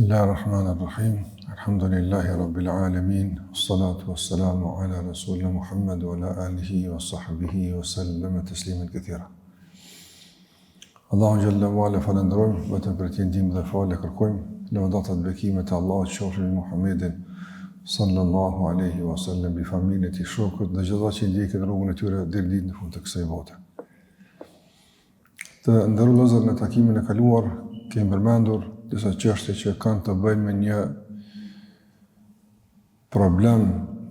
Bismillahirrahmanirrahim. Alhamdulillahi rabbil alamin. Wassalatu wassalamu ala rasulina Muhammad wa ala alihi wa sahbihi wa sallam tasliman katira. Allahu jalla wa ala falendrojmë, vetëm për të ndihmë dhe falë kërkojmë. Lëvëndatat bekimet e Allahut qofshin mbi Muhammedin sallallahu alaihi wasallam, bi familjen e tij, shokët dhe gjithë ata që ndjekin rrugën e tyre deri në ditën e fundit të kësaj bote. Të nderuar vëllezër, në takimin e kaluar kemi përmendur disa çështje që kanë të bëjnë me një problem,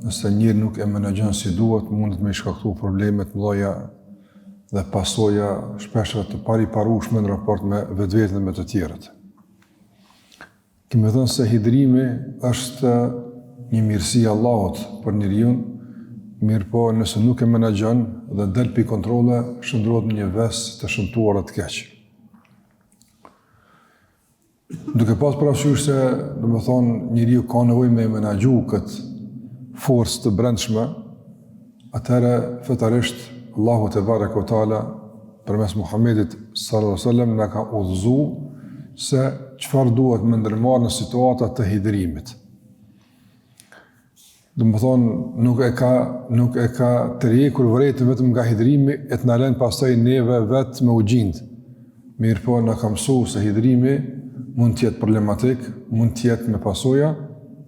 nëse njëri nuk e menaxhon si duhet, mund të më shkaktojë probleme të mëdha dhe pasoja shpesh të pariparueshme në raport me vetveten dhe me të tjerët. Kemi thënë se hidrimi është një mirësi e Allahut për njeriu, mirë po nëse nuk e menaxhon dhe del pi kontrolle, shndrohet në një ves të shëmtuar të keq. Duke pas parasysh se, njeriu ka nevojë me menaxhu këtë forcë të brendshme, atëherë fetarisht Allahu te baraka ve taala përmes Muhamedit sallallahu alaihi wasallam na ka udhëzuar se çfarë duhet më ndërmarrë në situata të hidrimit. Nuk e ka tërhequr vërejtën vetëm nga hidrimi e të na lënë pastaj neve vetë me u gjind. Mirë po na ka mësuar se hidrimi mund të jetë problematik, mund të jetë me pasoja.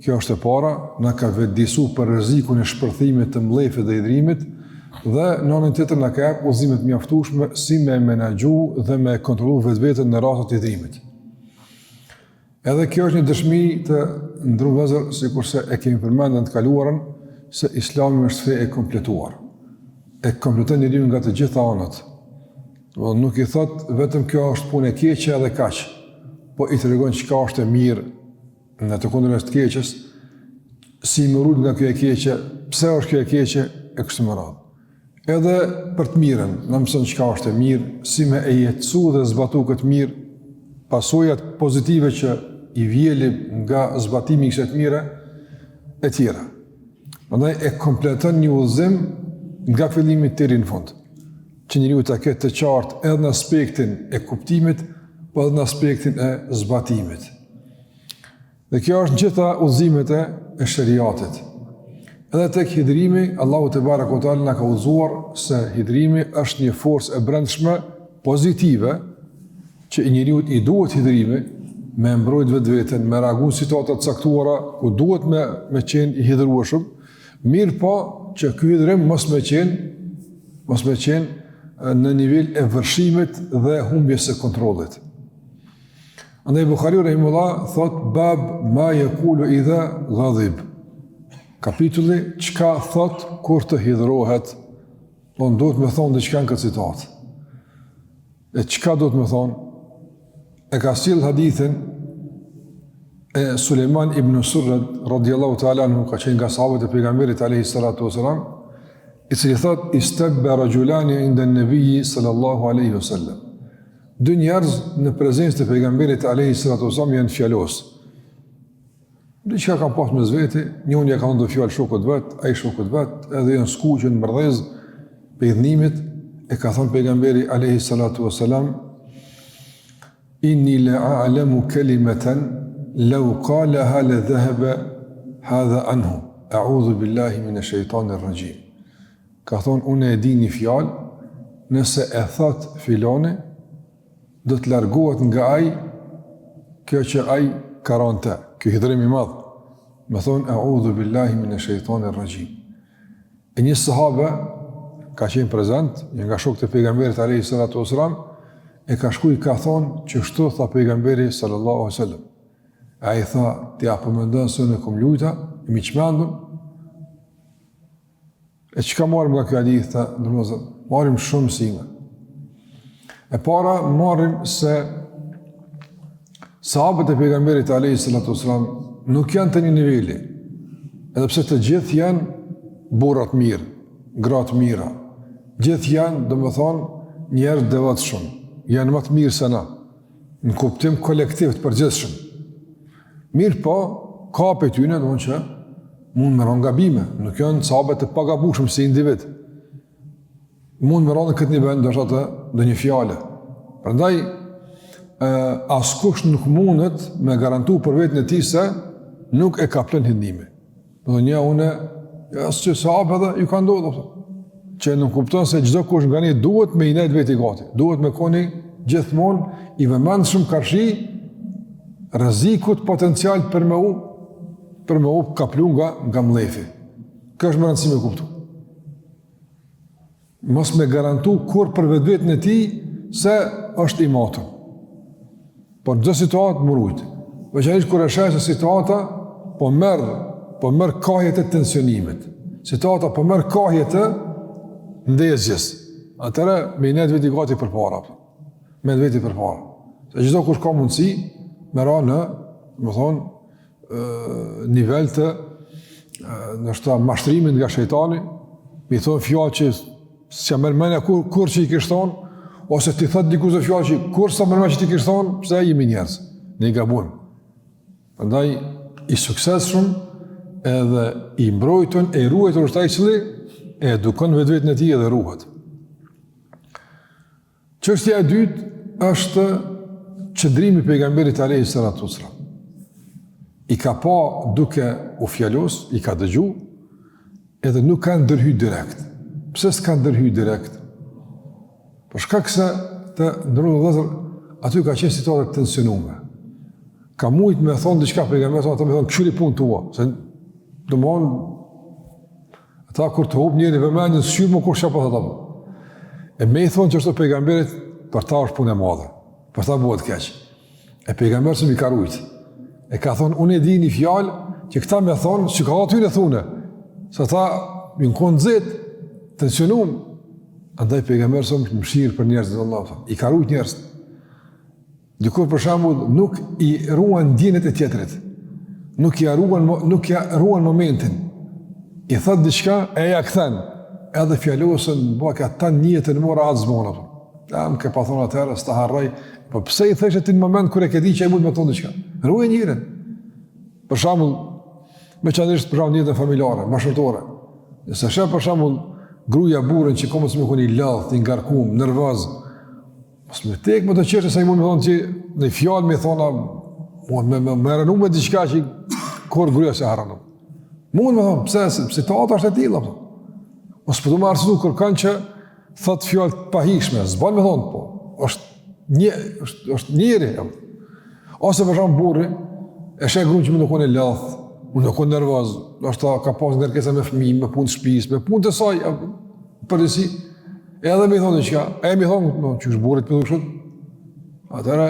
Kjo është e para, na ka vetëdijsuar për rrezikun e shpërthimit të mllëfit dhe hidrimit, dhe në anën tjetër na ka jep udhëzime të mjaftueshme si me menaxhu dhe me kontrollu vetveten në rastet të hidrimit. Edhe kjo është një dëshmi të ndruar vëllezër, sikurse e kemi përmendur në të kaluarën, se Islami është fe e kompletuar. E kompleton njeriu nga të gjitha anët. Nuk i thot vetëm kjo është punë e keqe edhe kaq, po i tregon çka është e mirë në të kundërt të keqes, si më rrit nga kjo e keqe, pse është kjo e keqe e kështu me radhë. Edhe për të mirën, na mëson çka është e mirë, si me e jetësu dhe zbatu këtë mirë, pasojat pozitive që i vjelim nga zbatimi i kësaj të mire e tjera. Prandaj e kompleton një udhëzim nga fillimi deri në fund, që njeriu ta ketë të qartë edhe në aspektin e kuptimit, po edhe në aspektin e zbatimit. Dhe kjo është në gjitha udhëzimet e shariatit. Edhe tek hidrimi, Allahu te baraka ve taala na ka udhëzuar se hidrimi është një forcë e brendshme pozitive që njeriu i duhet hidrimi me mbrojt vetveten, me reagu në situata të caktuara ku duhet me qenë i hidhrueshëm, mirë po që ky hidrim mos me qenë në nivel e vërshimit dhe humbjes së kontrollit. Andaj Buhariu rahimullah thot bab ma yaqulu idha ghadib. Kapitulli çka thot kur të hidhrohet. Duhet me thonë diçka në këtë situatë. E çka duhet me thonë? E ka sill hadithin e Sulejman ibn Surrad radhiyallahu ta'ala anhu, ka qenë nga sahabët e pejgamberit alayhi salatu wasalam, i cili thot istabba rajulani inda an-nabi sallallahu alaihi wasallam. Dy njerëz në prezencë të pejgamberit alayhi salatu wasallam janë fjalos. Diçka kanë pas mes veti, njëri ka ndonjë fjalë shokut vet, ai shokut vet, edhe janë skuqën mërdhez pe idhnimit, e ka thënë pejgamberi alayhi salatu wasalam, inni la a'lamu kalimatan law qalaha la dhahaba hadha anhu. A'udhu billahi minash shaitanir rajim. Ka thonë unë e di një fjalë, nëse e thot filani, do të largohet nga ai kjo që ai ka rënë te, kjo hidrim i madh. Me thonë a'udhu billahi minash shaitanir rajim. E një sahabe ka qenë prezent, një nga shokët e pejgamberit alayhi salatu wasalam, e ka shkuj ka thonë që shtu tha pejgamberi sallallahu alaihi wasallam. Ai tha, ti apo mendon se unë kom lujta, i miqmendun. E çka marrim nga ky hadith, domosdoshmë, marrim shumë mësime. E para marrim se sahabët e pejgamberit alayhi salatu wasalam nuk janë të një niveli, edhe pse të gjithë janë burrat mirë, gratë mira. Gjithë janë, domethënë, njerëz devotshëm, janë më të mirë se na, në kuptim kolektiv të përgjithshëm. Mirë po, ka për tyne, domethënë që mund me rënë gabime, nuk janë sahabët të pagabueshëm si individ. Mund me rënë në këtë nivel, ndoshta të një fjale. Prandaj askush nuk mundet me garantu për vetën e tij se nuk e ka plën hidhnimi. Do një une, asë që sahabë edhe ju ka ndodhur, që nuk kupton se çdo kush nga ne duhet me i nejt veti gati, duhet me koni gjithmonë i vëmendshëm karshi rrezikut potencial për me u kaplu nga mlefi. Kjo është më rëndësishme me kuptu. Mos me garantu kur për vetën e tij se është i matëm. Por në çdo situatë murujt. Veçanërisht kur e sheh se situata po merr kahje të tensionimit. Situata po merr kahje të ndezjes. Atëra me net veti gati përpara. Me veti përpara. Se çdo kush ka mundësi me ra në, më thonë, nivel të nështë mashtrimin nga shejtani, mi thonë fjallë që s'ja mërmenja kur që i kishtë thonë, ose ti thëtë dikush dhe fjallë që kur sa mërmenja që ti kishtë thonë, pëse jemi njerës, ne i gabujmë. Përndaj, i suksesshëm edhe i mbrojtën e i ruajtën është ai cili e edukon vetë në ti edhe ruhet. Çështja e dytë është qëndrimi pejgamberit alayhis salatu wassalam. I ka pa duke u fjalos, i ka dëgju, edhe nuk ka ndërhy direkt. Pse s'ka ndërhy direkt? Për shkak se të ndërru vëllezër, aty ka qenë situatë të tensionume. Ka mujt me thonë diçka pejgamberit, ata me thonë këshyri punë tua, se domthon ata kur të hub njëri vëmendjen shqyrë më kur shapo ata. E me i thonë që është pejgamberit, për ta është punë e madhe, për ta bëhet keq. E pejgamberi s'mi ka rujt. E ka thonë, unë e di një fjalë që këta me thonë, që ka aty në thune, se ta më në konë zetë, tensionum, andaj pejgamberi s'mi mëshirë për njerëzit e Allah, i ka rujt njerëzit. Dikur për shembull nuk i ruan ndjenjat e tjetrit, nuk ja ruan momentin, i thot diçka, e ja kthen, edhe fjalosën, bëka ta njëtë në mora atë zmonë. Më ke pa thonë atërë, s'ta harroj, po pse i theshe ti në moment kër e ke di që e mund me thonë diçka? Ruaj njërin. Për shembull, me qëndrisht për shembull njëtën familjare, bashkëtorë. Nëse shef për shembull gruaja burrin që komës me koni ladh, i ngarkum, nervoz, mos më tek më të qeshë sa i mund me thonë që në fjalë me thona, me rënu me diçka që kur gruaja se harron. Mund me thonë, pse situata është e tilla. Mos po të më arsyetu kërkon që thot fjalë të pahishme, s'bën me thonë, po, është njëri. Ose për shembull burri, e sheh gruan që më ndokon e ladh, më ndokon nervoz, është ka pas ngarkesa me fëmijë, me punë shtëpisë, me punë të saj, përgjithësi, edhe më thonë diçka, më thonë, çu është burrit më kështu. Atëra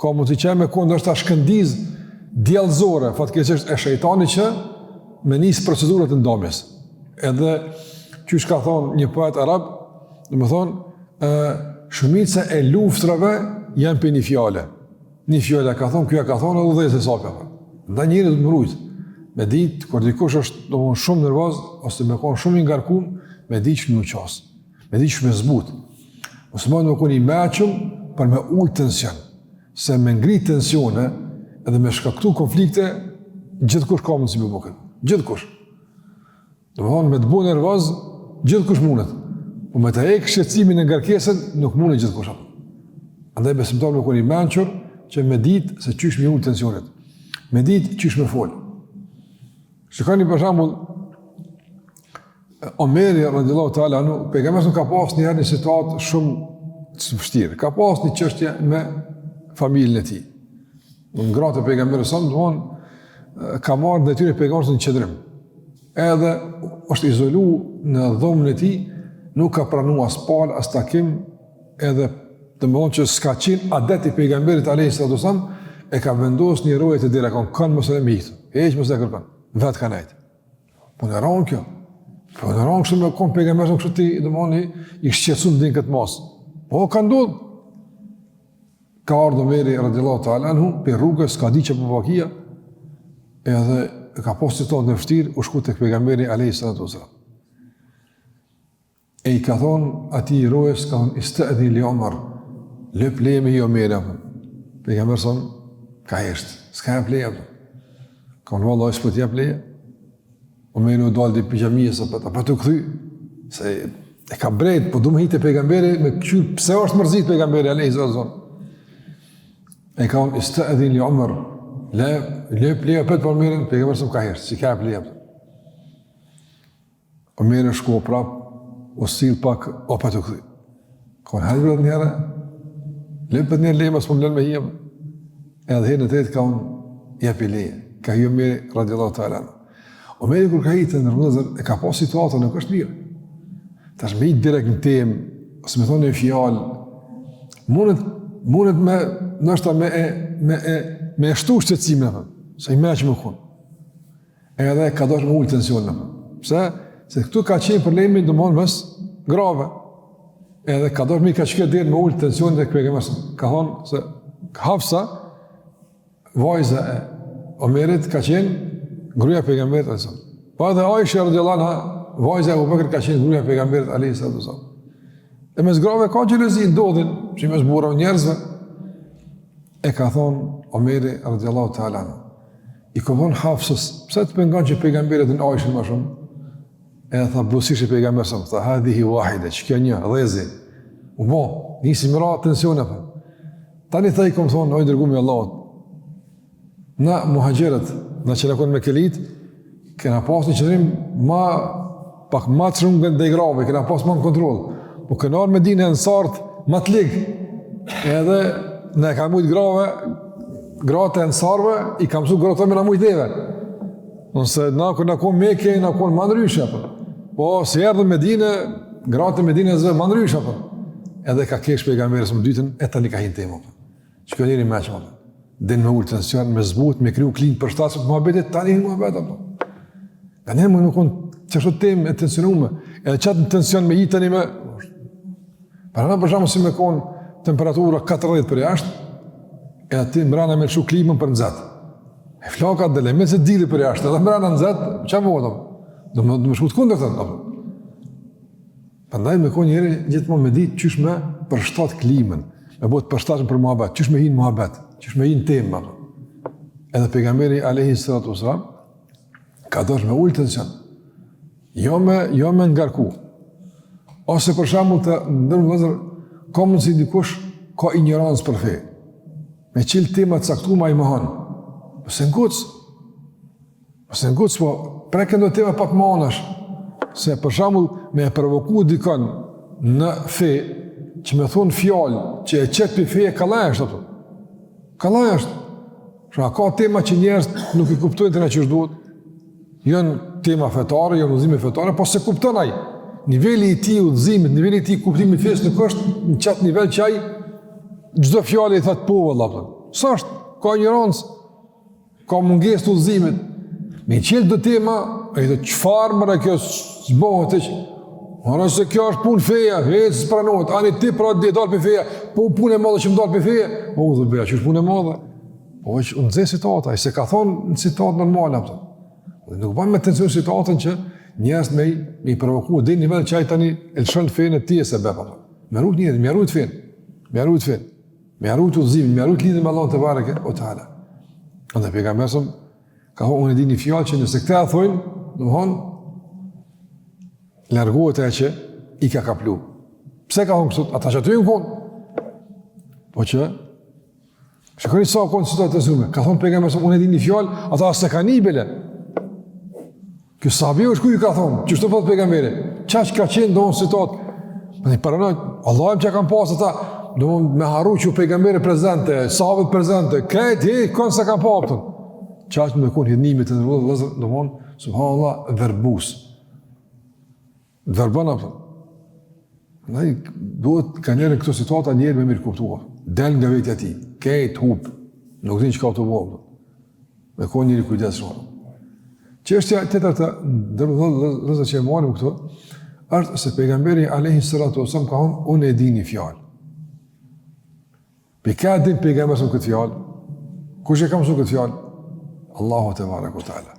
ka mundësi që me kënd është ta shkëndiz djallëzore, fatkeqësisht e shejtani që me nis procedurat e ndomjes. Edhe çu ka thonë një poet arab, domethënë shumica e luftrave janë për një fjale. Një fjale ka thonë, kjo ka thonë edhe 10 saka. Nda njëri do të mbrojt. Me ditë, kur dikush është domethënë shumë nervoz ose me kon shumë i ngarkum, me ditë që nuk qas. Me ditë që me zbut. Ose më nuk i mëshëm për me ul tension. Se me ngrit tensione edhe me shkaktu konflikte, gjithkush ka mundësi me bukën. Gjithkush. Domethënë me të bëu nervoz, gjithkush mundet. Po me të heq shqetësimin e ngarkesën, nuk mundet gjithkush. Andaj besimtar nuk i mençur që me ditë se çysh me ul tensionet. Me ditë çysh me fol. Shikoni për shembull Omeri radhiyallahu ta'ala anhu, pejgamberi ka pas një situatë shumë të vështirë. Ka pas një çështje me familjen e tij. Ngratë e pejgamberit sa domthon ka marrë detyrë pejgamberit në qendrim. Edhe është izolu në dhomën e tij, nuk ka pranuar as palë, as takim, edhe domthon që s'ka qenë adet i pejgamberit alayhis sallam, e ka vendosur një roje të dera kanë mos e mihit. Hiç mos e kërkon. Vet ka nejt. Po në ron kjo. Po në ron kështu me kon pejgamberin kështu ti domthon i shqetëson din këtë mos. Po ka ndodhur. Ka ardhur Omeri radhiyallahu ta'ala anhu pe rrugës ka diçë po vakia, edhe ka pas situatë në vështirë, u shku tek pejgamberi alayhis sallam. E i ka thonë ati i rojës, ka thonë, istëdhi li Omar, lëp leje me hi Omeri, pejgamberi son, ka heshtë, s'ka jep leje, ka në valla, s'po t'jep leje, Omeri u dalë di pijamijës, apo të këthy, se e ka brejt, po du me hitë e pejgamberi, me këqyrë, pse është mërzit pejgamberi, alayhis sallam. E ka unë ista'dhin li Umar, le për Omerin, pejgamberi s'm ka herë, si ka e pleja. Omeri shko prap, o sill pak, o pa të këthi. Ka unë hajtë vërët njëre, le për njërë leje, mas më mlen me hjem. Edhe herë në të jetë ka unë jepi leje, ka hi Omeri radiallahu ta'ala. Omeri kur ka hitë në rëmëzër, e ka pas situata, nuk është mirë. Tash me hitë direkt në temë, ose me thonë e fjallë, mundet me, nështë me shtu shqecimin, se i me që më kun. Edhe ka dosh me ullë tensionin. Pse? Se këtu ka qenë problemi dëmonë mës grave. Edhe ka dosh me i ka qëke dirë me ullë tensionin dhe këpege mësën. Ka thonë se Hafsa, vajza e Omerit ka qenë gruaja e pejgamberit. Pa edhe Aisha radhiyallahu anha, vajza e Abu Bekrit ka qenë gruaja e pejgamberit alayhi salatu wasallam. E mes grave ka xhelozi ndodhin, që mes burrave njerëzve. E ka thonë Omeri radhiyallahu ta'ala anhu. I ka thonë Hafsës, pse të pengon që pejgamberit në Aisha më shumë? E tha buzësisht pejgamberi sa, tha hadhihi wahida, çka një dhezi. U bo, nisi më ra tensione apo. Tani thaj kom thonë oj dërguami i Allahut. Na muhaxherët, na që lakon me kelit, kena pas një qëndrim pak ma të shumë nga i grave, kena pas ma në kontrol. Po këna orë me dine në sartë ma të ligë. Edhe ne ka mujtë grave, gratë e në sarve, i ka mësu gratë me na mujtë dheve. Nëse na kon meke, na kon ma nëryshe. Po si erdhën me dine, gratë e me dine zve ma nëryshe. Edhe ka kesh pejgamberës më dytën, e tani ka hinë temë. Që kjo njëri me që din me ullë tension, me zbut, me kriju klinë për shtasë, për muhabetit, tani hinë muhabet. Nga njerë më nuk konë që shtë temë e tensionume, edhe qatë në tension me hitën i me... Parana për shamë si me konë temperatura 40 për jashtë, edhe ti mbrana me lëshu klimën për nëzatë. E flakat dhe me se dili për jashtë, edhe mbrana nëzatë, që më do me shku të kundër të. Përndaj me konë njëri gjithmonë me ditë qysh me përshtat klimën, me botë përshtatën për muhabet, qysh me hinë muhabet, qysh me hinë temë. Edhe pejgamberi alayhi salatu wasalam ka dosh me ullë tension, jo me ngarku. Ose për shembull të ndërmë vëzër, ka mundësi dikush ka ignorancë për fe. Me qilë temat caktuma i mëhanë. Pëse ngucë, po preken do tema pak më anash. Se për shembull me e provoku dikon në fe, që me thonë fjallë, që e qëtë për feje kallaj është. Kallaj është. Shra, ka tema që njerëz nuk i kuptojnë të në që është duhet. Jënë tema fetare, jënë udhëzime fetare, po se kupton ai. Niveli i ti udhëzimit, niveli i ti kuptimit fesë nuk është në qatë nivel që ai çdo fjallë i thëtë po, vëllapë. Së është, ka ignorancë, ka mungesë të udhëzimit. Me qëllë do tema, e i dhe qëfarë mëra kjo s'bohët e që, mëra se kjo është punë feja, hejtë së pranohet, ani ti pra dhe dalë për feja, po punë e madhe që më dalë për feja, po dhe beja që është punë e madhe. Po që unë dze situata, i se ka thonë në situatë normale, nuk banë me tensioni situatën që njerëz me i provoku dhe një nivel që ai tani e lëshon fenë e ti e se beba. Me rrujt njëri, me rrujt fenë, me rrujt udhëzimin, me rrujt lidhën me Allahun te bareke o taala. Andaj pejgamberi ka thonë unë e di një fjallë që nëse këta e thojnë, domethënë largohet e që i ka kaplu. Pse ka thonë kështu? Ata që aty në konë. Po që shikoni sa konë situatë të zume. Ka thonë pejgamberi unë e di një fjallë, ata se ka një bele. Kjo sahabi është ku i ka thonë, që shto thotë pejgamberi, qaq ka qenë do në situatë, më një paranoj, Allahem që kam pasë ata, do me haru që pejgamberi prezente, sahabët prezente, këtë, kënë se kam pasë, qaq me konë hidnimit të nërëllë, vëzër, do më në, subhanallah, verbus. Verbana, pëtën. Duhet ka njerën këto situata njerë me mirë kuptua, del nga vetja ti, këtë, hup, nuk din që ka të bo, me konë njëri kujdes shumë. Çështja tjetër të ndërrëzë që e marim këtu, është se pejgamberi alayhi salatu wasallam ka thonë, unë e di një fjalë. Për ka din pejgamberi këtë fjalë? Kush e ka mësuar këtë fjalë? Allahu te bareke ve teala.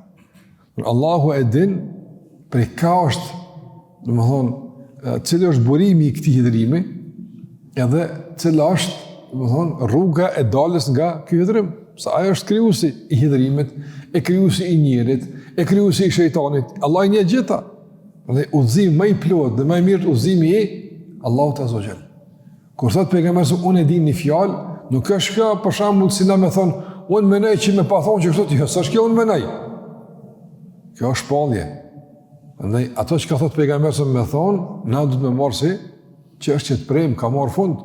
Allahu e din për ka është, domethënë, cili është burimi i këtij hidhrimi, edhe cila është, domethënë, rruga e dalës nga ky hidhrim. Sa ajo është krijuesi i hidhrimit, e krijuesi i njerit, e krijuesi i shejtanit. Allah i njeh gjitha. Dhe udhëzimi më i plotë dhe më i mirë udhëzimi i Allahut azza wa jall. Kur thot pejgamberi unë e di një fjalë, Nuk është kjo për shembull si na më thon, unë mendoj që më pa thonë që kështu ti, s'është kjo unë mendoj. Kjo është shpallje. Andaj ato që ka thot pejgamberi sa më thon, na duhet të marrë si që është që të prem ka marrë fund.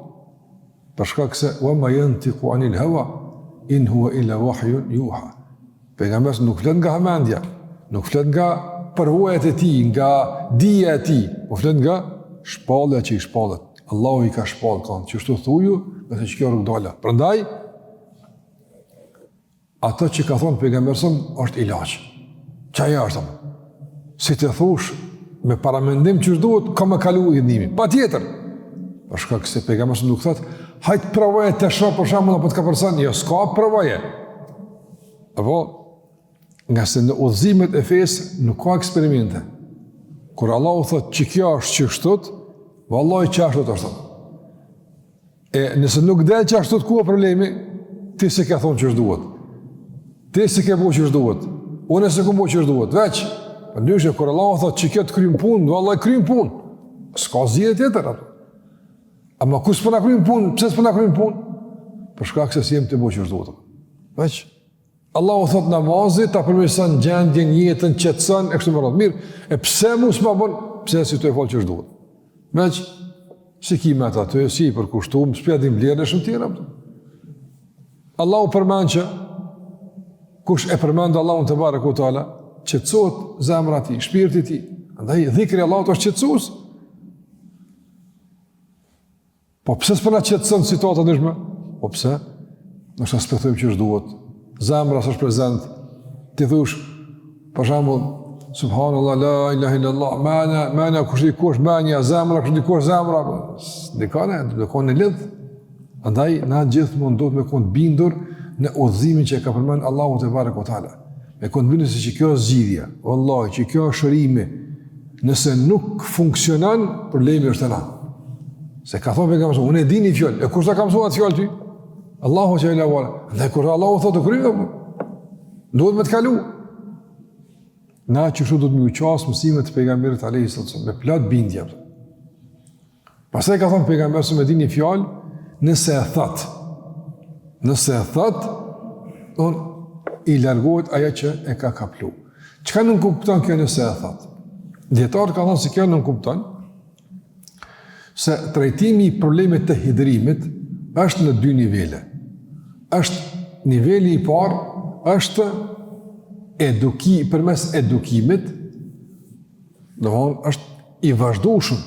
Për shkak se wa ma yantiqu anil hawa in huwa illa wahyun yuha. Pejgamberi nuk flet nga hamendja, nuk flet nga përvojat e tij, nga dija e tij, po flet nga shpallja që i shpallet. Allahu i ka shpallë kanë, që shtu thuju, nëse që kjo rrugë dola. Prandaj, ato që ka thonë pejgamberi është ilaç. Çaja është apo? Si të thush, me paramendim që duhet, ka me kalu i dhimi. Pa tjetër. Për shkak se pejgamberi nuk thot, hajtë provoje të shoh për shembull apo të ka person, jo, s'ka provoje. Apo, nga se në udhëzimet e fesë nuk ka eksperimente. Kur Allahu thot që kjo është që shtot, vallahi që ashtu është. E nëse nuk del që ashtu ku ka problemi, ti se ke thonë që është duhet. Ti se ke bo që është duhet. Unë se ku bo që është duhet. Veç, për ndryshe, kur Allahu thot që kjo të krymë punë, vallahi krymë punë. S'ka zgjidhje tjetër atë. Ama ku s'po na krymë punë, pse s'po na krymë punë? Për shkak se si jem të bo që është duhet. Veç, Allahu thot namazi, ta përmirëson gjendjen, jetën, qetëson, e kështu me radhë. Mirë, e pse mu s'ma bën, pse si të e falë që është duhet. Veç, si kimet atë, si i përkushtum, s'pjedim vlerën e shumë tjera. Allahu përmend që, kush e përmend Allahun te bareku teala, qetësohet zemra e tij, shpirti i tij. Andaj dhikri Allahut është qetësues. Po pse s'po na qetëson situata ndryshme? Po pse? Nëse aspektojmë që është duhet. Zemra është prezent. Ti thosh, për shembull, subhanallah, la ilaha illallah, mana kush dikush mania, zemra kush dikush zemra, dikone, do konë lidh. Andaj na gjithmonë duhet me kon bindur në udhëzimin që ka përmend Allahu te bareku teala. Me kon bindur se që kjo është zgjidhja. Wallahi që kjo është shërimi. Nëse nuk funksionon, problemi është ana. Se ka thonë pejgamberi, unë e di një fjalë, e kush ta ka mësuar atë fjalë ty? Allahu xhela wala. Dhe kur Allahu thotë kryej, duhet me të kalu. Na që shu duhet me uqas mësimet të pejgamberit alayhis salam me plot bindje. Pastaj ka thonë pejgamberi se me di një fjalë, nëse e thot, i largohet ajo që e ka kaplu. Çka nuk kupton kjo nëse e thot? Dietar ka thënë se kjo nuk kupton se trajtimi i problemit të hidrimit është në dy nivele. Është niveli i parë, është përmes edukimit, është i vazhdueshëm.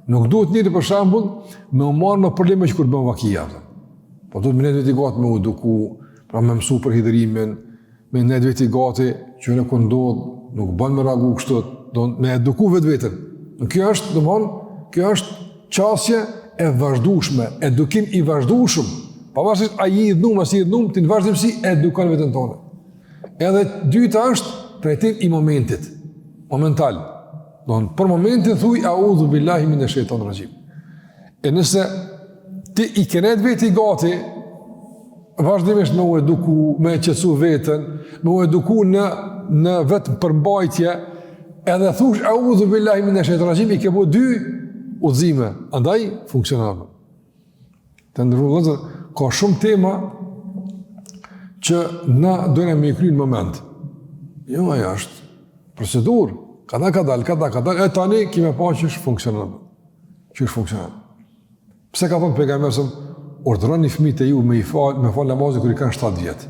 Nuk duhet njëri për shembull me u marrë në probleme që kur bën vakia. Po duhet me ne vetë gati me u eduku, pra me mësu për hidrimin, me ne vetë gati që në kur ndodh, nuk bën me reagu kështu, do me eduku vetveten. Kjo është qasje e vazhdueshme, edukim i vazhdueshëm. Pavarësisht a i idhnum, as i idhnum, ti në vazhdimsi edukon veten tonë. Edhe dyta është trajtim i momentit, momental. Për momentin thuj, a'udhu billahi minash shaitanir rajim. E nëse ti i kenet veti gati, vazhdimisht me u eduku, me qetësu veten, me u eduku në vetë përmbajtje, edhe thush, a'udhu billahi minash shaitanir rajim, i ke bu 2 udhëzime, andaj funksionon. Të ndërru, ka shumë tema që na dojnë me i kry në moment. Jo, aja është procedur, kada ka dal, e tani kime pa që është funksionon. Pse ka thonë pejgamberi, urdhëron një fëmijë të ju me fal namazin kur i kanë 7 vjet.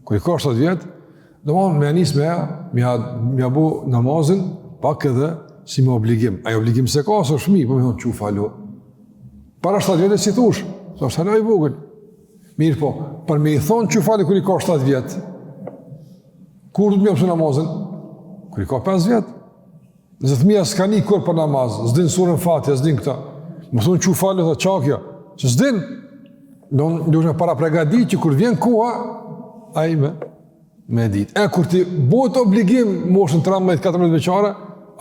Kur i ka 7 vjet, domthonë me anis me abu namazin pak edhe si me obligim. Ai obligim se ka së fëmijë, po më thonë çu falo. Para 7 vjetë si thush, sa është i vogël. Mirë po, për me i thonë që fali kër i ka 7 vjetë, kur du të mjë pësë namazin? Kër i ka 5 vjetë. Nëse fëmija s'ka një kur për namaz, s'din surën Fatiha, s'din këta. Më thonë që fali dhe qakja, që s'din. Do në para pregadit që kër vjen koha, a i me dit. Kur ti bot obligim moshën 13-14 veçare,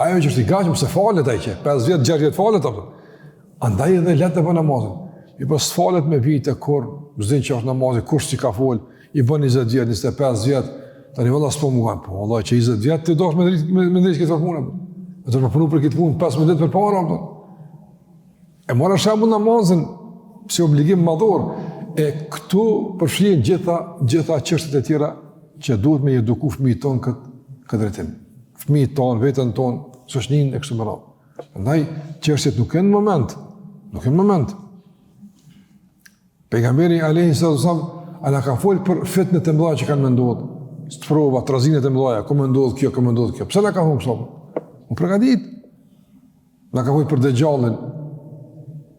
ajo që është i gaqëm se falet a i që, 5 vjetë, 6 vjetë falet, andaj edhe letë e për namazin. I pas falet me vite kur zdin që është namazi, kush që ka fol, i bën 20 vjet, 25 vjet, tani valla s'po muan, po vallahi që 20 vjet ti dosh me drejt këtë punë. Do të punu për këtë punë 15 ditë përpara. E mora shembull namazin si obligim madhor. E këtu përfshin gjitha çështjet e tjera që duhet me eduku fëmijët tonë këtë drejtim. Fëmijët tonë, veten tonë, shoqërinë e kështu me radhë. Prandaj çështjet nuk kanë moment. Pejgamberi alayhi sallam ana ka fol për fitnet e mëdha që kanë menduar, sprova, trazinet e mëdha, ku mendohet kjo. Pse na ka thonë kështu? U përgatit. Na ka fol për dëgjallin.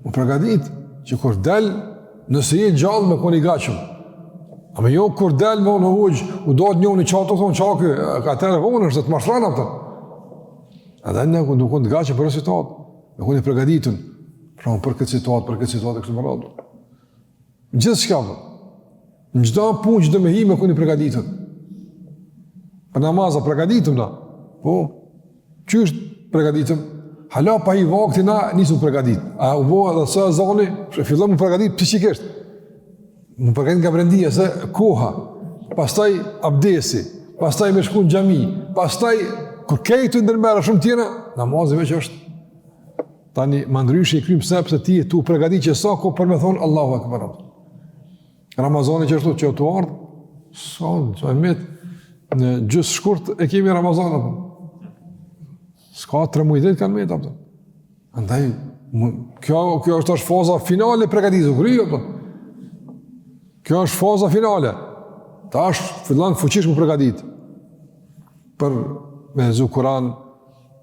U përgatit që kur dal, nëse je gjallë me koni gatshëm. Ama jo kur dal me unë hujë, u do të njëni qatë, thonë qakë, ka telefonën, është të mashtranë apëtër. Edhe ne nuk kënë të gatshëm për e situatë, me koni përgatitën, pra për këtë situatë e kështë më radhë. Gjithë shkabë, në gjitha punë që dhe me hi me koni përgatitën. Për namaza përgatitëm da, po, që është përgatitëm? Hala pa i vakti na nisu përgatit. A u bo edhe së zoni, fillon më përgatit psikisht. Më përgatit nga brendia, se koha, pastaj abdesi, pastaj me shku në xhami, pastaj, kur kejtu ndërmera shumë tjena, namazi veç është. Tani, më ndryshë i krymë sepse ti tu përgatit që sa ko për me thonë Allahu Akbar. Ramazani që është që të ardhë, sa e met, në gjysë shkurt e kemi Ramazanët. Ska 3 muaj ditë kanë me ta. Andaj kjo është faza finale e përgatitjes kryej. Kjo është faza finale. Tash fillon fuqish me përgatit. Për me lezu Kur'an,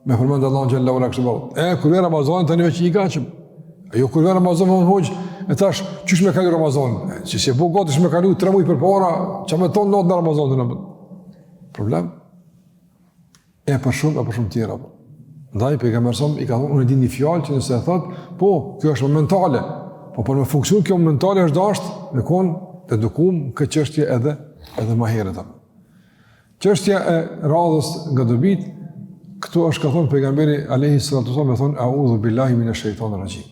me përmend Allahun xhallahu ala kështu. Kur vjen Ramazani tani veç i gatshëm. Ajo kur vjen Ramazani von hoj, e tash çish me kalu Ramazani. Si po gatish me kalu 3 muaj përpara, ç'a më ton natë në Ramazan. Problem? E për shumë tjera. Ndaj pejgamberi sa i ka thonë, unë e di një fjalë që nëse e thot, po, kjo është momentale. Po për me funksion kjo momentale është dashur me kon të edukum këtë çështje edhe më herët. Çështja e radhës nga dobit, këtu është ka thonë pejgamberi alayhi salatu wasallam, me thonë a'udhu billahi minash shaitanir rajim.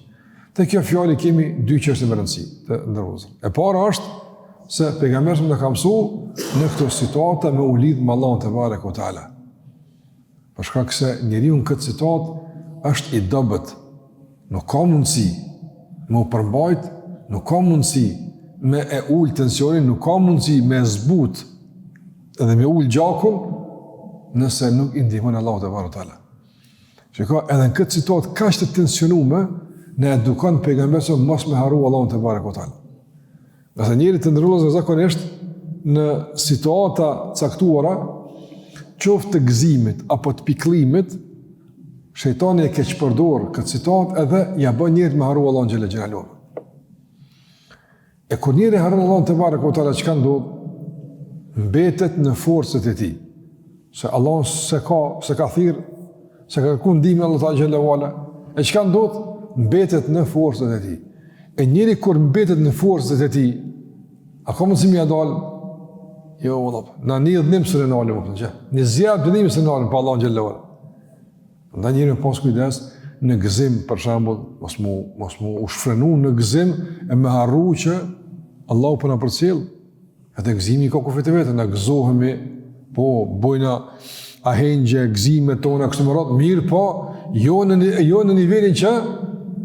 Te kjo fjalë kemi dy çështje më rëndësi të ndërrozë. E para është se pejgamberi më ka mësuar në këtë situatë me u lidh me Allahun te barekuhu teala. Për shkak se njeriu në këtë situatë është i dobët. Nuk ka mundësi me u përmbajt, nuk ka mundësi me e ul tensionin, nuk ka mundësi me zbut edhe me ul gjakun nëse nuk i ndihmon Allahu te barekuhu teala. Shikoj, edhe në këtë situatë kaq të tensionuar, ne edukon pejgamberi mos me harru Allahun te barekuhu teala. Nëse njëri të ndërrozë zakonisht në situata caktuara, qoftë të gëzimit apo të pikëllimit, shejtani e keq përdor këtë situatë edhe ja bën njëri me harru Allahun xhela xhelalu. E kur njëri harron Allahun te barekuhu teala, çka ndodh? Mbetet në forcët e tij. Se Allah se ka thirr, se ka kërkuar ndihmën Allah xhela wala. E çka ndodh? Mbetet në forcët e tij. E njëri kur mbetet në forcët e tij, a ka mundësi më dal? Jo, vëllap, na një dhënim së në nalëm, një zjarë dhënim së në nalëm, pa Allah në gjellëvarë. Nda njëri me pas kujdes në gëzim, për shambull, mos mu u shfrenu në gëzim e me harru që Allah u përna për cilë. Edhe gëzimi ka kufit e vetë, na gëzohemi, po, bojna ahengje, gëzime tona, kështë më ratë, mirë, po, jo në nivelin që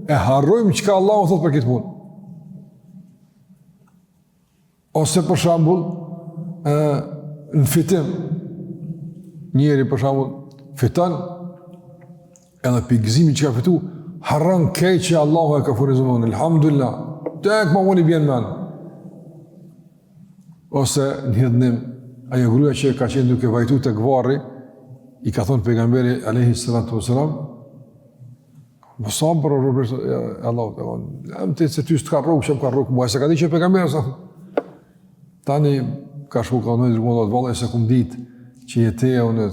e harrujmë që ka Allah u thotë për këtë punë. Ose për shambull, në fitim, njeri për shembull fiton edhe për gëzimin që ka fitu, harron keq që Allahu e ka furnizon, elhamdulillah, tek më voni bjen men. Ose në hidhnim, ajo gruaja që ka qenë duke vajtu tek varri, i ka thonë pejgamberi alayhi salatu wasalam, mos sabër Allahu, am të se ty s'ka rrugë, çem ka rrugë, mua se ka ditë pejgamberi sa. Tani ka shku ka nëjë dërgonë dhe vallë e se kum ditë që jetë e unë,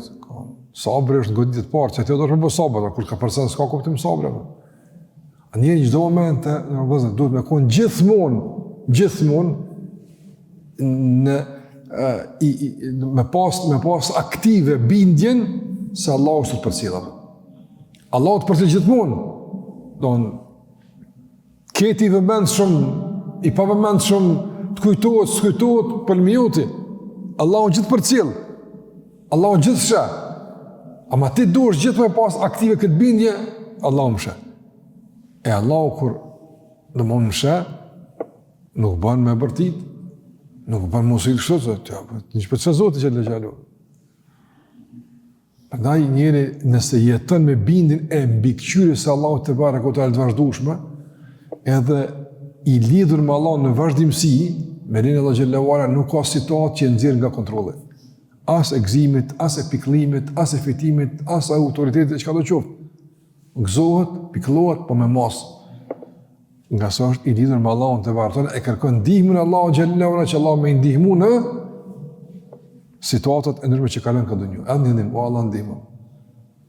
sabër është në goditit parë, që te do të përbo sabër, kur ka përsen s'ka kuptim sabër. A njëri gjdo moment duhet me konë gjithmonë me pas aktive bindjen se Allah është të përcjela. Allah është të përcjela gjithmonë. Keti i vëmend shumë, i pa vëmend shumë, të kujtohet, s'kujtohet për minuti. Allah unë gjithë për cilë. Allah unë gjithë shë. Ama ti duesh gjithë me pas aktive këtë bindje, Allah unë shë. E Allah kur në më në shë, nuk bën me bërtit, nuk bën mosil kështu, një shpët që Zotë që legjallu. Përndaj njëri nëse jetën me bindin e mbikëqyri se Allahu te barekuta të vazhdueshme, edhe i lidhur me Allah në vazhdimsi, me lenin Allah xhallahu ala nuk ka situatë që nxjerr nga kontrolli. As e gëzimit, as e pikëllimit, as e fitimit, as e autoritetit çka do qoftë. Gëzohet, pikëllohet, po me mos. Nga sa është i lidhur me Allahun te barekuta e kërkon ndihmën e Allahut xhallahu ala që Allah më ndihmu në situatat e ndryshme që kalon këtë dunjë. Edhe ndim, o Allah ndihmo.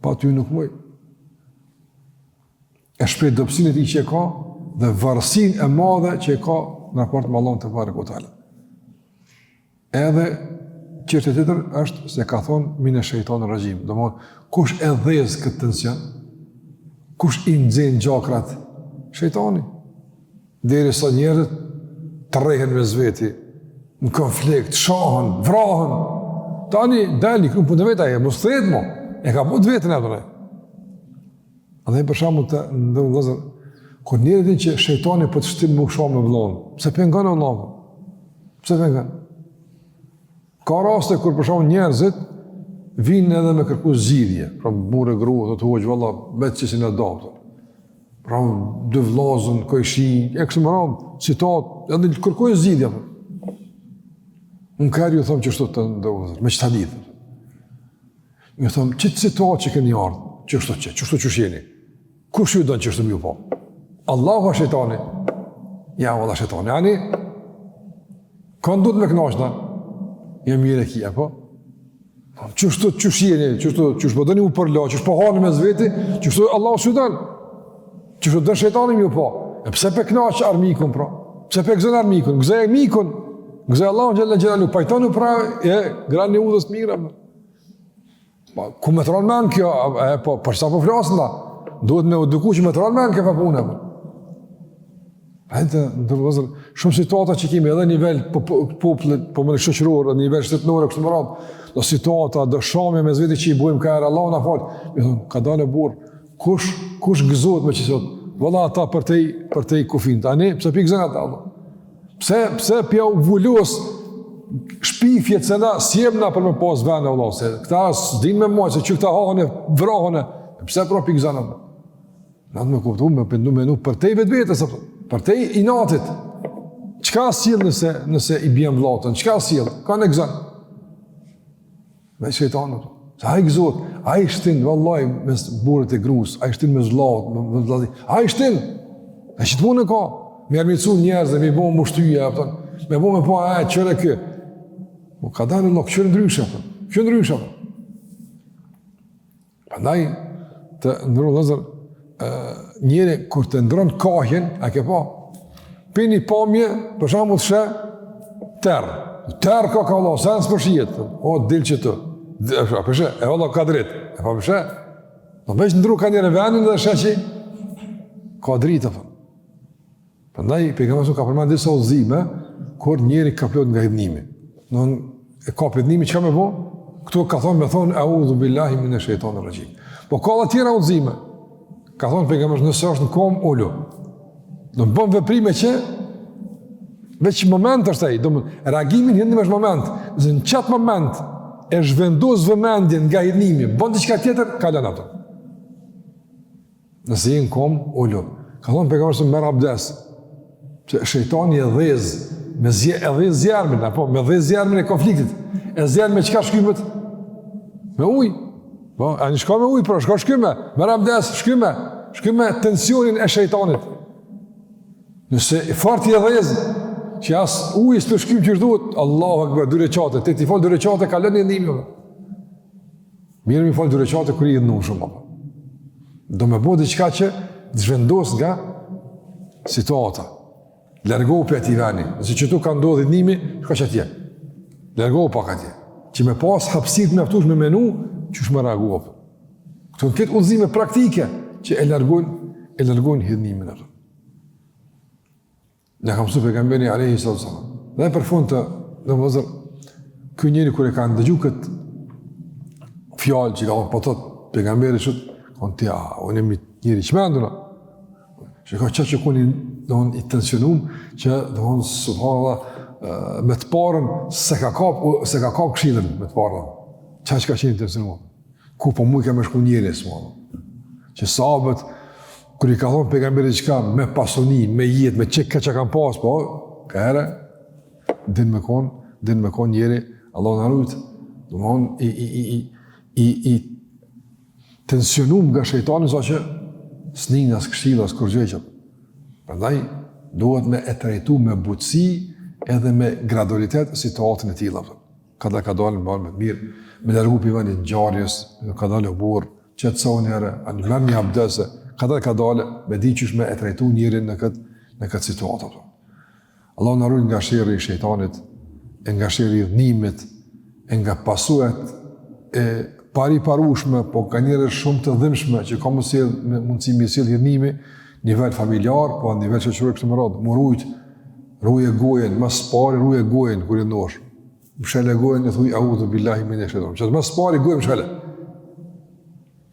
Pa ty nuk muj. E shpreh dobësinë e tij që ka dhe varësinë e madhe që ka në raport me Allahun te barekuta. Edhe çështja tjetër është se ka thonë minë shejtanir rajim. Domthon kush e dhëz këtë tension? Kush i nxjen gjakrat? Shejtani. Derisa njerëzit tërrehen me zveti, në konflikt, shohën, vrahën. Tani dali këtu punë vetë ai, mos thret mo. E ka punë vetën atë. A dhe për shembull të ndonjëzë kur njerëzit që shejtani po të shtin më shumë me vllon, pse pengon Allahu? Pse pengon? Ka raste kur për shembull njerëzit vinë edhe me kërku zgjidhje, pra burrë grua, do të thuaj valla, vetë që si në doptë. Pra dy vllazën, kojshi, e kështu me radhë, citat, edhe kërkojnë zgjidhje. Unë kërë ju thëmë që shtu të ndërëzër, me që të lidhër. Ju thëmë, që të situatë që këni ardhë, që shtu që shjeni? Kush ju dënë që shtu më ju po? Allahu a shetani? Ja, valla shetani, ani? Kënë du të me knashna? Jam mire kia, po? Që shtu që shjeni, që shtu po dëni u përla, që shtu po hani me zveti, që shtu Allahu shu dënë? Që shtu dënë shetani më ju po? E pse pe knashë armikun, pra? Pse pe gëzën armikun? Gëzë e mikun? Gëzë Allahu xhalla xhelalu, pajtonu pra e grani udhës të mira. Ku me të ronë men kjo, po, për sa po flasën da? Duhet me eduku që me të ronë men kjo fa punë. Shumë situata që kemi edhe nivel popullit, po më në shoqëror, edhe nivel shtetënor, kështu më radhë, do situata, do shamje me zveti që i bujmë ka erë, Allah na falë. Mi thonë, ka dalë burë, kush gëzohet me që sot? Valla ata për te i kufin, tani, pse pi gëzën ata, Allah? Pse pja u vullos shpifjet se na sjemna për me pas vene, Allah, se këta s'din me moj, se që këta hahën e vrahën e, pse pra pi gëzën ata? Në atë me kuptu, me pëndu me nuk për te i vetë vetës, për te i natit. Qka s'jel nëse i bjem vlatën, qka s'jel? Ka në gëzën? Me shejtanë, se a i gëzot, a i shtin, vallaj, me burët e grus, a i shtin me zlatë, me zlati, a i shtin, e që të punë ka, me armitsu njerëzë, me i bo më shtyja, me bo me po, qëre kë. Ka dalë Allah, qëre ndryshe, Pandaj, të ndërru lëzër, njëri, kur të ndronë kahjen, a ke pa, pini pamje, për shamu të shë, terë ka Allah, se nësë përshijet, o, dilë që të, përshe, e Allah ka dritë, e pa përshe, në veç ndru ka njëre venin dhe shë që, ka dritë, Prandaj pejgamberi ka përmendur disa udhëzime kur njëri ka plot nga hidhnimi. E ka hidhnimi çka më bë? Ktu ka thonë me thonë a'udhu billahi minash shaitanir rajim. Po ka edhe tjera udhëzime. Ka thonë pejgamberi nëse është në kom ulu. Do të bën veprime që veç moment është ai, do reagimin hidhni në moment. Në çat moment e zhvendos vëmendjen nga hidhnimi, bën diçka tjetër, ka lënë atë. Nëse je në kom ulu. Ka thonë pejgamberi merr abdes. Shejtani e dhez, e dhez zjarmin, apo me dhez zjarmin e konfliktit. E zjarmin me qka shkymët? Me uj. A një shka me uj, pra, shka shkyme. Me rabdes, shkyme tensionin e shejtanit. Nëse farti e dhez, që as uj së të shkymë që shduhet, Allahu akbar, 2 rekate, te ti falë 2 rekate, ka lënë i ndimi. Mirë mi falë 2 rekate, kër i dhënu shumë. Do me bo diqka që të zhvendos nga situata. Lërgohu për ati veni, nëse që tu ka ndodhë dhidnimi, shka që atje. Lërgohu pak atje. Që me pas hapësit me aftush me menu, që shme reagohu. Këto në këtë udhëzime praktike, që e lërgojnë hidhnimin. Në kam su pejgamberi alayhi sallallahu alaihi wasallam. Dhe për fund të domosdoshmë, ky njeri kur e ka ndëgju këtë fjalë që ka po thot pejgamberi shut, on ti unë mi njëri çmendur. Shikoj çka kuni i tensionum që subhanallah me të parën se ka kap këshillën me të parën. Çfarë ka qenë tensionuar? Ku po mu i ka më shku njëri subhanallah. Që sahabët kur i ka thonë pejgamberi diçka me pasoni, me jetë, me çka kanë pas, po ka herë din me kon njëri, Allah na rujt, domthonë i tensionum nga shejtani sa që s'nin as këshilla as kurrë. Prandaj duhet me e trajtu me butësi edhe me gradualitet situatën e tilla. Kada ka dalë më mirë, me largu pi vendit ngjarjes, ka dalë burr, qetësoni herë, anë merr një abdese, kada ka dalë me di qysh me e trajtu njërin në këtë situatë. Allah na ruaj nga sherrri i shejtanit, nga sherrri i dhënimit, nga pasojat e pariparueshme, po ka njerëz shumë të dhimbshme që ka mundësi me sjell dhënimi, nivel familjar, po në nivel shoqëror këtë më radhë, më ruje gojen, mas pari ruje gojen kur e ndosh. Mshele gojen e thuj audhu billahi minash shaitanir rajim. Që mas pari gojen mshele.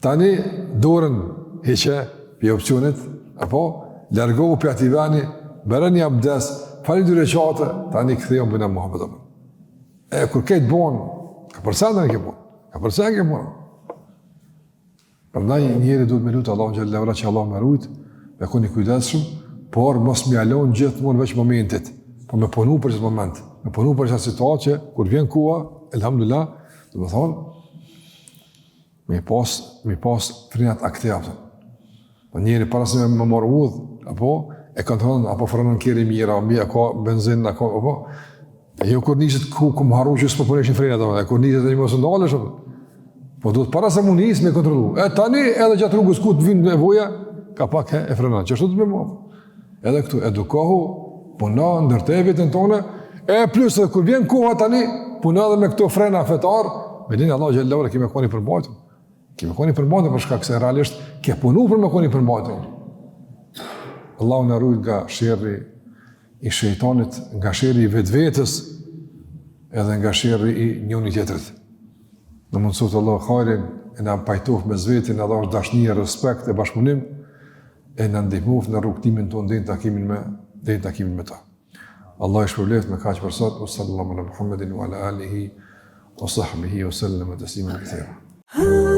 Tani dorën heqe pi opcionet, apo largohu pi atij vani, bëre një abdes, fali 2 rekate, tani ktheu bëna Muhammed. Kur këtë bon, ka përsa ke bon. Ka përsa ke bon. Prandaj njëri duhet me lutë Allahu xhallahu ala që Allah më rujt, me koni kujdesshëm, por mos më alon gjithmonë veç momentit, po me punu për çdo moment, me punu për çdo situatë që kur vjen koha, elhamdulillah, do të thonë, me pas frenat aktive. Po njëri para se më marr udh, apo e kontrollon apo frenon kërë mira, mbi ka benzinë, apo jo kur niset ku më harru që s'po puneshin frenat, kur niset tani mos ndalesh, po duhet para se mund nis me kontrollu. Tani edhe gjatë rrugës ku të vinë nevoja, ka pak e frenon. Çështu të më mua. Edhe këtu edukohu, puno, ndërtej vetën tonë, plus edhe kur vjen koha tani, puno edhe me këto frena fetar, me dinë Allah xhallahu ala kemi koni përmbajtur. Kemi koni përmbajtur për shkak se realisht ke punu për me koni përmbajtur. Allahu na ruaj nga sherrri i shejtanit, nga sherrri i vetvetes, edhe nga sherrri i njëri tjetrit. Në mundësot Allah khairin, e na pajtof me zvetin, edhe është dashni, respekt e bashkëpunim, e në ndihmof në rrugtimin tonë dhe në takimin me ta. Allah i shpërblet me kaq për sot, sallallahu ala Muhammedin wa ala alihi wa sahbihi wa sallam taslima kathira.